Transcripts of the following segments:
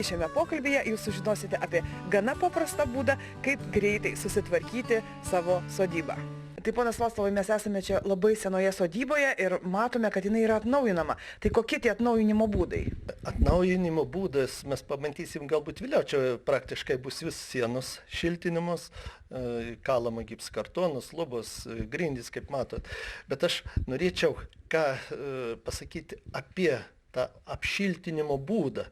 Šiame pokalbyje jūs sužinosite apie gana paprastą būdą, kaip greitai susitvarkyti savo sodybą. Tai ponas Vaclovai, mes esame čia labai senoje sodyboje ir matome, kad jinai yra atnaujinama. Tai kokie tie atnaujinimo būdai? Atnaujinimo būdas mes pamatysim galbūt vėliau, čia praktiškai bus vis sienos šiltinimas, kalama gipskartonas, lubos, grindys, kaip matot. Bet aš norėčiau pasakyti apie tą apšiltinimo būdą,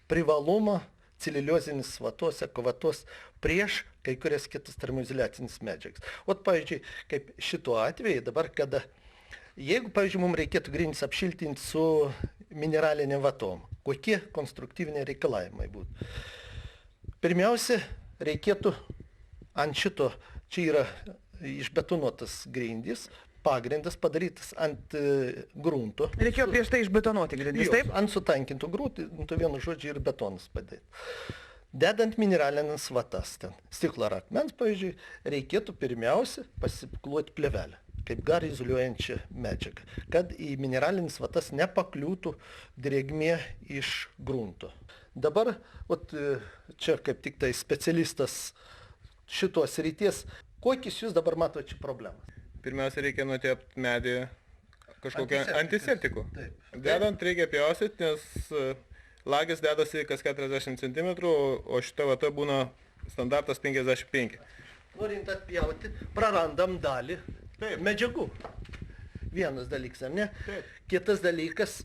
privalumą celuliozinis vatose, kovatos prieš kai kurias kitas termoizoliacinis medžiagas. Ot, pavyzdžiui, kaip šituo atveju dabar, jeigu, pavyzdžiui, mums reikėtų grindis apšiltinti su mineralinėm vatom, kokie konstruktyviniai reikalavimai būtų? Pirmiausia, reikėtų ant šito, čia yra išbetonuotas grindis, pagrindas padarytas ant grunto. Reikėjo prieš tai išbetonuoti grindis, taip? Ant sutankintų gruntų, vienu žodžiu, ir betonas padaryti. Dedant mineralinės vatas ten, stiklo ar akmens, pavyzdžiui, reikėtų pirmiausia pasipkluoti plėvelę, kaip garą izoliuojančią medžiagą, kad į mineralinės vatas nepakliūtų drėgmė iš grunto. Dabar, čia kaip tik tai specialistas šitos ryties, kokius jūs dabar matote čia problemas? Pirmiausia, reikia nutepti medį kažkokią antiseptikų. Dedant reikia pjaustyti, nes lagis dedasi kas 40 cm, o šita vata būna standartas 55. Norint atpjauti, prarandam dalį medžiagų. Vienas dalykas, ar ne? Taip. Kitas dalykas,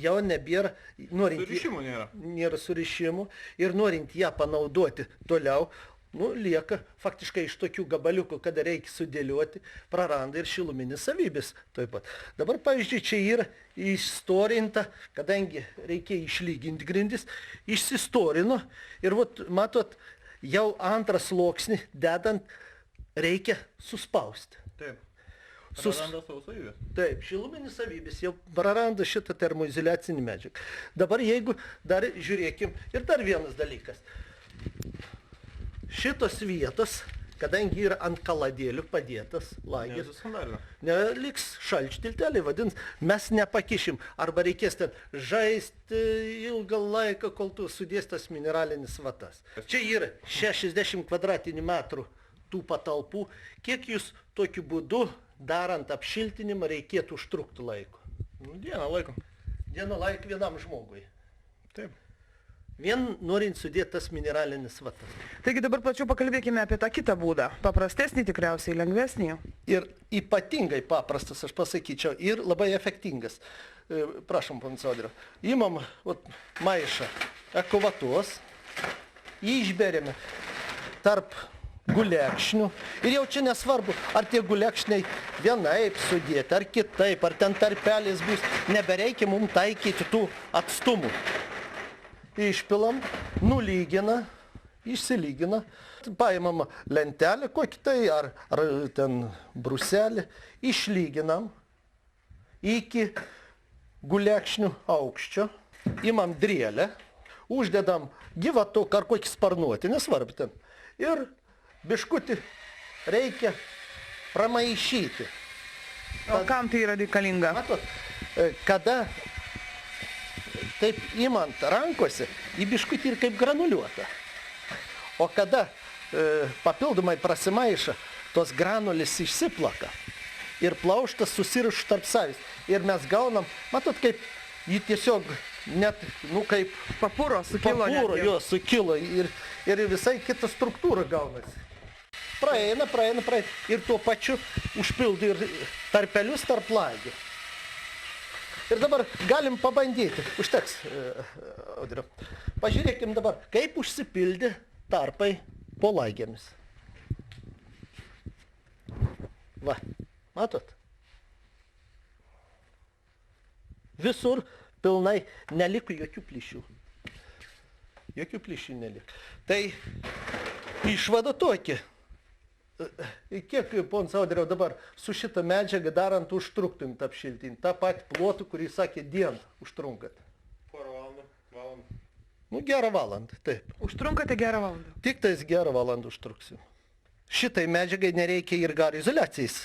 jau nebėra, Surišimų nėra. Nėra surišimų ir norint ją panaudoti toliau, lieka faktiškai iš tokių gabaliukų, kada reikia sudėlioti, praranda ir šiluminės savybės taip pat. Dabar, pavyzdžiui, čia yra išstorinta, kadangi reikia išlyginti grindis, išsistorino ir, matot, jau antras sluoksnį dedant reikia suspausti. Taip. Praranda savo savybės. Taip, šiluminės savybės jau praranda šitą termoizoliacinį medžiagą. Dabar jeigu dar žiūrėkim, ir dar vienas dalykas. Šitos vietos, kadangi yra ant kaladėlių padėtas lagis, neliks šalčtiltelį, vadins, mes nepakišim. Arba reikės ten žaisti ilgą laiką, kol tu sudės tas mineralinis vatas. Čia yra 60 kvadratinių metrų tų patalpų. Kiek jūs tokiu būdu, darant apšiltinimą, reikėtų užtrukti laiko? Dieną laiko. Dieną laiko vienam žmogui. Taip. Vien norint sudėti tas mineralinis vatas. Taigi dabar plačiau pakalbėkime apie tą kitą būdą. Paprastesnį tikriausiai, lengvesnį. Ir ypatingai paprastas, aš pasakyčiau, ir labai efektingas. Prašom, ponas Audriau. Imam maišą ekovatos, jį išberiame tarp gulekšnių. Ir jau čia nesvarbu, ar tie gulekšniai vienaip sudėti, ar kitaip, ar ten tarpelis bus. Nebereikia mums taikyti tų atstumų. Išpilam, nulygina, išsilygina, paimama lentelę, kokį tai, ar ten bruselį, išlyginam iki gulekšnių aukščio, imam drėlę, uždedam gyvatuk ar kokį sparnuotį, nesvarbu ten, ir biškutį reikia pramaišyti. O kam tai yra reikalinga? Matot, kada taip imant rankose, į biškutį ir kaip granuliuota. O kada papildomai prasimaiša, tos granulės išsiplaka ir plauštas susiriša tarp savęs. Ir mes gaunam, matot, kaip jį tiesiog net, kaip papuro, sukilo. Jo, sukilo ir visai kita struktūra gaunasi. Praeina ir tuo pačiu užpildo ir tarpelius tarp lagių. Ir dabar galim pabandyti. Užteks, Audriau. Pažiūrėkim dabar, kaip užsipildė tarpai po lagėmis. Va, matot? Visur pilnai neliko jokių plyšių. Jokių plyšių neliko. Tai išvada tokia. Kiek, ponas Audriau, dabar su šitą medžiagą darant užtruktum apšiltinti? Ta pati plotų, kurį sakė, dieną užtrunkat. Porą valandų. Gerą valandą, taip. Užtrunkate gerą valandą? Tik tais gerą valandą užtruksim. Šitai medžiagai nereikia ir garų izoliacijais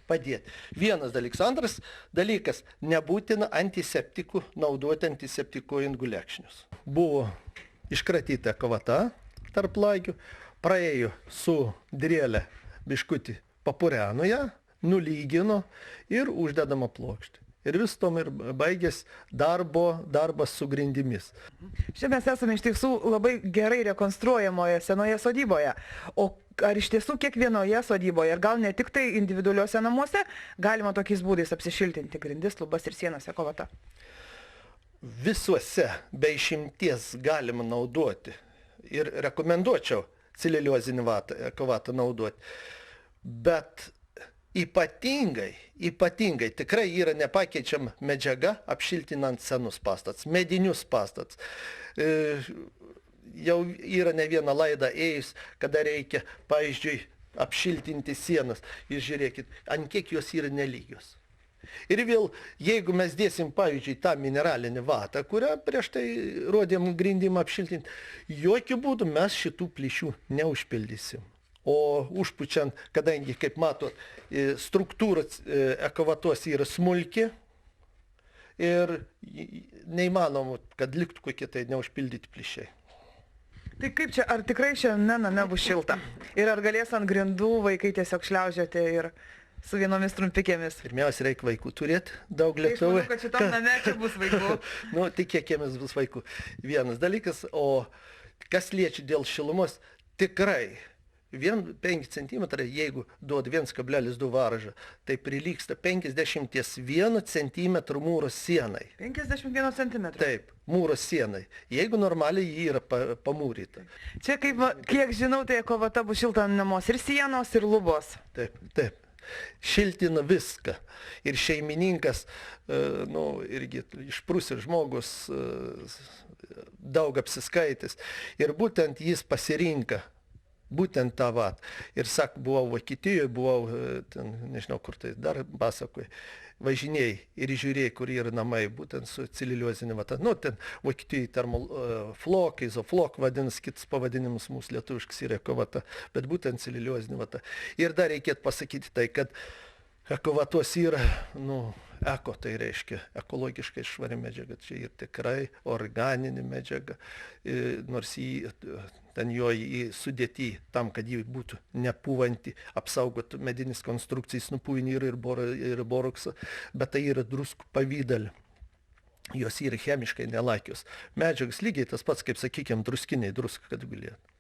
padėti. Vienas dalykas. Antras dalykas, nebūtina antiseptikų naudoti antiseptikuojant gulekšnius. buvo iškratyta ekavata tarp lagių, praėjo su drėlė biškutį papureno ją, nulygino ir uždedama plokštė. Ir vis tom ir baigės darbas su grindimis. Čia mes esame iš tiesų labai gerai rekonstruojamoje senoje sodyboje. O ar iš tiesų kiekvienoje sodyboje, ir gal ne tik tai individualiuose namuose, galima tokiais būdais apsišiltinti grindis, lubas ir sienas ekavata? Visuose be išimties galima naudoti ir rekomenduočiau celuliozinį ekavatą naudoti. Bet ypatingai tikrai yra nepakeičiama medžiaga apšiltinant senus pastatus, medinius pastatus. Jau yra ne vieną laidą ėjus, kada reikia, pavyzdžiui, apšiltinti sienas. Jūs žiūrėkit, ant kiek jos yra nelygios. Ir vėl, jeigu mes dėsim, pavyzdžiui, tą mineralinį vatą, kurią prieš tai rodėm grindimą apšiltinti, jokių būdų mes šitų plyšių neužpildysim. O užpučiant, kadangi, kaip matot, struktūra ekavatos yra smulki ir neįmanoma, kad liktų kokie tai neužpildyti plyšiai. Tai kaip čia, ar tikrai šiandien name bus šilta? Ir ar galės ant grindų vaikai tiesiog šliaužioti ir su vienomis trumpikėmis? Pirmiausia, reikia vaikų turėti, daug Tai aš lietuvų. manau, kad šitam name čia bus vaikų. Nu, tikėkimės bus vaikų. Vienas dalykas, o kas liečia dėl šilumos, tikrai 5 cm, jeigu duod 1,2 varžą, tai prilygsta 51 cm mūro sienai. 51 cm. Taip, mūro sienai. Jeigu normaliai jį yra pamūryta. Čia, kiek žinau, tai ekavata bus šilta namuose ir sienos, ir lubos. Taip. Šiltina viską. Ir šeimininkas, irgi išprusęs žmogus, daug apsiskaitęs. Ir būtent jis pasirinka būtent tą vatą. Ir buvau Vokietijoje, buvau, ten, nežinau kur tai dar pasakoju, važinėjai ir žiūrėjai, kur yra namai, būtent su celuliozinė vata. Nu, ten Vokietijoje termoflok, izoflok vadinasi, kitas pavadinimas mūsų lietuviškas yra ekovata, bet būtent celuliozinė vata. Ir dar reikėtų pasakyti tai, kad ekovatos yra, eko, tai reiškia ekologiškai švari medžiaga, čia ir tikrai organinė medžiaga, nors ten jo sudėti tam, kad jį būtų nepūvanti, apsaugotų medinis konstrukcijas nuo puvinių ir boroksą, bet tai yra druskų pavydalė. Jos yra chemiškai nelakios. Medžiagas lygiai tas pats, kaip, sakykime, druskiniai druska, kad galėtų.